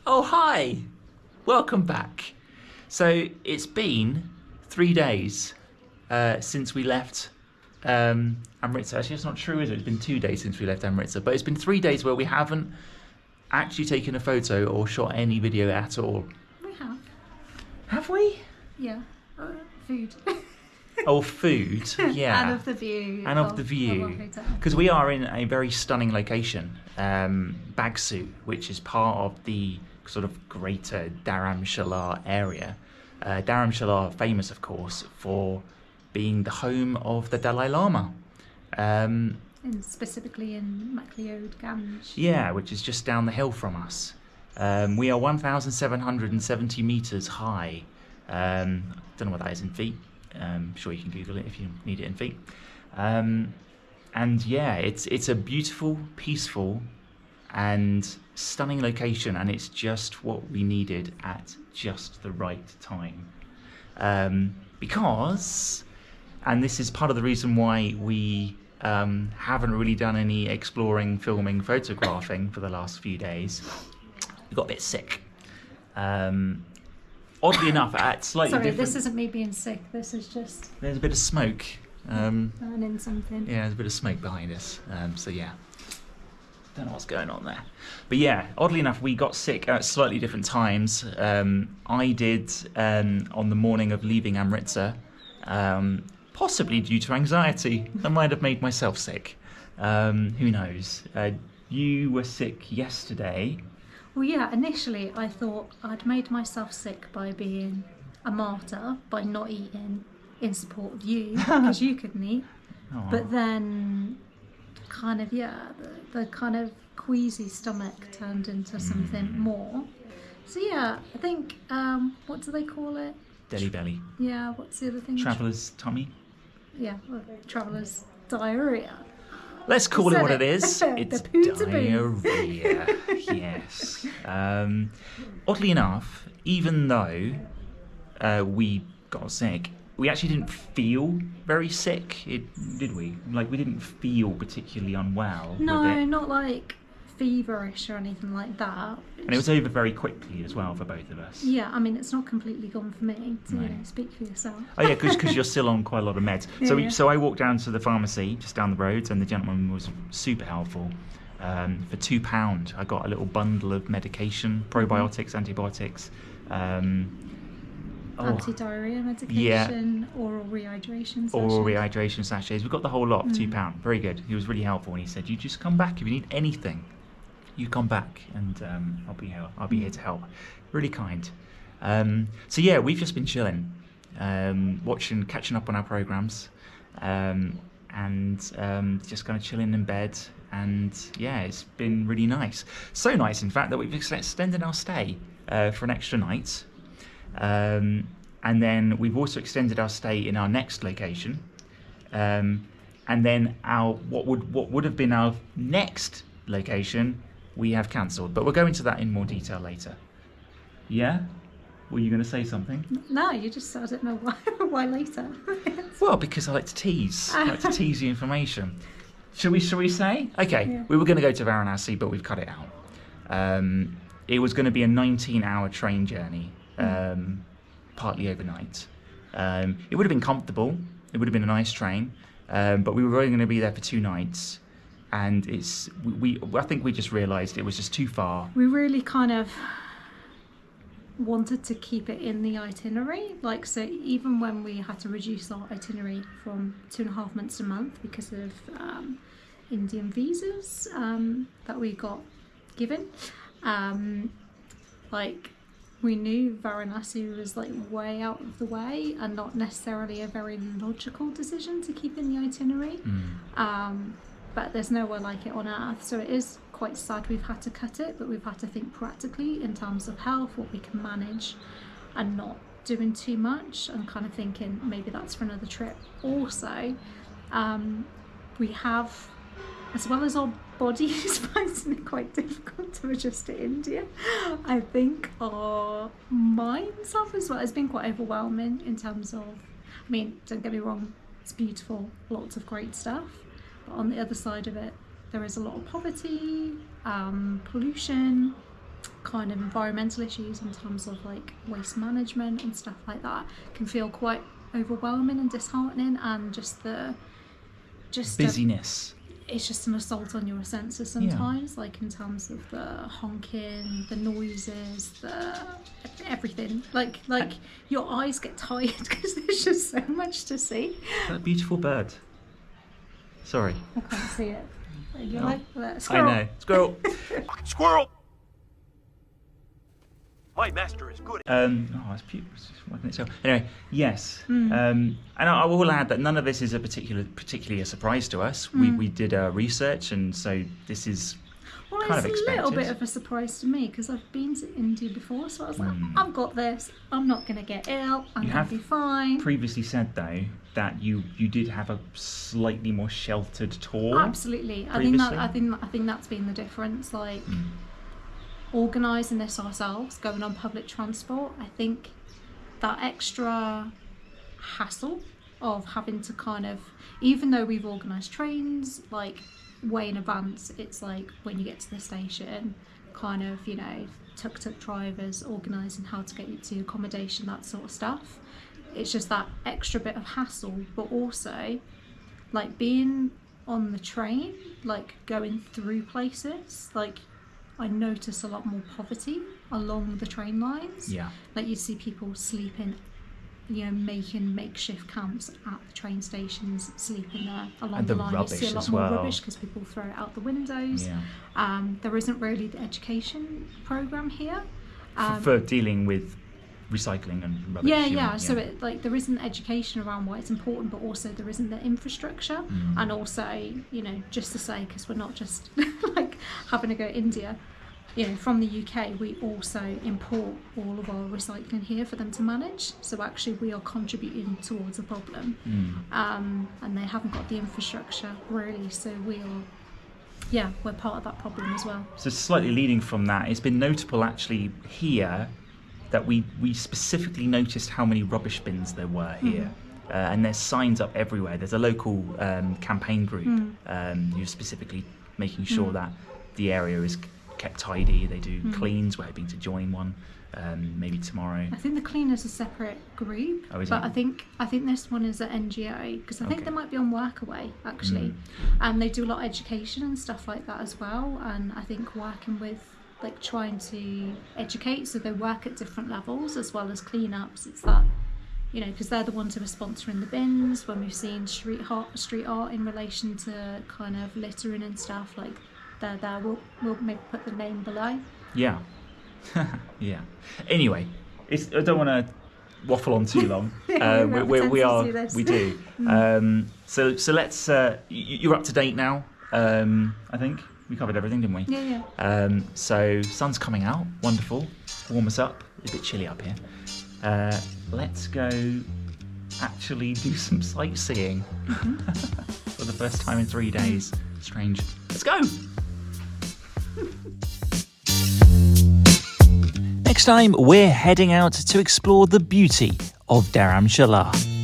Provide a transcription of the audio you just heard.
Oh, hi! Welcome back. So it's been 3 days since we left Amritsar. Actually, that's not true, is it? It's been 2 days since we left Amritsar, but it's been 3 days where we haven't actually taken a photo or shot any video at all. We have. Have we? Yeah. Food. Oh, food, yeah. And of the view. And of the view. Because we are in a very stunning location, Bagsu, which is part of the sort of greater Dharamshala area. Dharamshala, famous, of course, for being the home of the Dalai Lama. And specifically in MacLeod-Ganj. Yeah, which is just down the hill from us. We are 1,770 metres high. Don't know what that is in feet. I'm sure you can Google it if you need it in feet. And yeah, it's a beautiful, peaceful and stunning location, and it's just what we needed at just the right time. Because, and this is part of the reason why we haven't really done any exploring, filming, photographing for the last few days, we got a bit sick. Oddly enough, at slightly Sorry, different... this isn't me being sick. This is just... There's a bit of smoke. burning something. Yeah, there's a bit of smoke behind us. So yeah, don't know what's going on there. But yeah, oddly enough, we got sick at slightly different times. I did on the morning of leaving Amritsar, possibly due to anxiety. I might have made myself sick. Who knows? You were sick yesterday. Well, yeah, initially I thought I'd made myself sick by being a martyr, by not eating in support of you, because you couldn't eat. Aww. But then, kind of, yeah, the kind of queasy stomach turned into something more. So yeah, I think, what do they call it? Deli belly. Yeah, what's the other thing? Traveller's tummy. Yeah, well, traveller's diarrhea. Let's call it what it is. The It's poo-to-poo. diarrhea. Yes. Oddly enough, even though we got sick, we actually didn't feel very sick, did we? Like, we didn't feel particularly unwell. No, with it. not like feverish or anything like that. And it was over very quickly as well for both of us. Yeah, I mean, it's not completely gone for me, so No. you know, speak for yourself. Oh yeah, because you're still on quite a lot of meds. Yeah. So I walked down to the pharmacy just down the road, and the gentleman was super helpful. For £2, I got a little bundle of medication, probiotics, antibiotics. Anti-diarrhea medication, oral rehydration sachets. Oral rehydration sachets. We got the whole lot for £2. Very good. He was really helpful, and he said, "You just come back if you need anything. You come back, and I'll be here to help." Really kind. So yeah, we've just been chilling, catching up on our programs, and just kind of chilling in bed. And yeah, it's been really nice. So nice, in fact, that we've extended our stay for an extra night. And then we've also extended our stay in our next location. And then what would have been our next location, we have cancelled. But we'll go into that in more detail later. Yeah? Were you going to say something? No, you just said I don't know why. Why later? Well, because I like to tease. I like to tease the information. Shall we say? Okay, Yeah. We were going to go to Varanasi, but we've cut it out. It was going to be a 19-hour train journey, partly overnight. It would have been comfortable. It would have been a nice train, but we were only going to be there for 2 nights, and I think we just realised it was just too far. We really kind of wanted to keep it in the itinerary, so even when we had to reduce our itinerary from 2.5 months to a month because of Indian visas that we got given, we knew Varanasi was way out of the way and not necessarily a very logical decision to keep in the itinerary. But there's nowhere like it on earth, so it is quite sad we've had to cut it, but we've had to think practically in terms of health, what we can manage and not doing too much, and kind of thinking maybe that's for another trip. Also, we have, as well as our bodies finding it quite difficult to adjust to India, I think our minds have as well. It's been quite overwhelming in terms of, I mean, don't get me wrong, it's beautiful, lots of great stuff, but on the other side of it, there is a lot of poverty, pollution, kind of environmental issues in terms of like waste management and stuff like that can feel quite overwhelming and disheartening, and just busyness. It's just an assault on your senses sometimes, like in terms of the honking, the noises, the everything. Like your eyes get tired because there's just so much to see. That beautiful bird. Sorry. I can't see it. You're like that. Squirrel. I know. Squirrel. Squirrel! My master is good. It's beautiful. Anyway, yes. And I will add that none of this is particularly a surprise to us. We did our research, and so this is kind of expected. It's a little bit of a surprise to me because I've been to India before, so I was like, I've got this. I'm not going to get ill. I'm going to be fine. Previously said though that you did have a slightly more sheltered tour. Absolutely. I think that's been the difference. Like. Organising this ourselves, going on public transport, I think that extra hassle of having to kind of, even though we've organised trains like way in advance, it's like when you get to the station, kind of, you know, tuk-tuk drivers organising how to get you to accommodation, that sort of stuff. It's just that extra bit of hassle, but also like being on the train, like going through places, like I notice a lot more poverty along the train lines. Yeah. Like you see people sleeping, you know, making makeshift camps at the train stations, sleeping there along the line. You see a lot more rubbish because people throw it out the windows. Yeah. There isn't really the education programme here. For dealing with recycling and rubbish. Yeah. So it, like there isn't education around why it's important, but also there isn't the infrastructure. And also, you know, just to say, because we're not just like having to go to India, you know, from the UK we also import all of our recycling here for them to manage. So actually we are contributing towards a problem. And they haven't got the infrastructure really, so we're part of that problem as well. So slightly leading from that, it's been notable actually here that we specifically noticed how many rubbish bins there were here. And there's signs up everywhere. There's a local campaign group who's specifically making sure that the area is kept tidy. They do cleans. We're hoping to join one maybe tomorrow. I think the cleaners are a separate group, but I think this one is at NGO because I think they might be on Workaway actually, and they do a lot of education and stuff like that as well. And I think working with like trying to educate, so they work at different levels as well as cleanups. It's that, you know, because they're the ones who are sponsoring the bins when we've seen street art in relation to kind of littering and stuff. Like they're there. We'll maybe put the name below. Yeah. Yeah. Anyway, I don't want to waffle on too long. We do. So let's. You're up to date now. I think. We covered everything, didn't we? Yeah. So sun's coming out, wonderful. Warm us up. It's a bit chilly up here. Let's go actually do some sightseeing for the first time in 3 days. Strange. Let's go. Next time, we're heading out to explore the beauty of Dharamshala.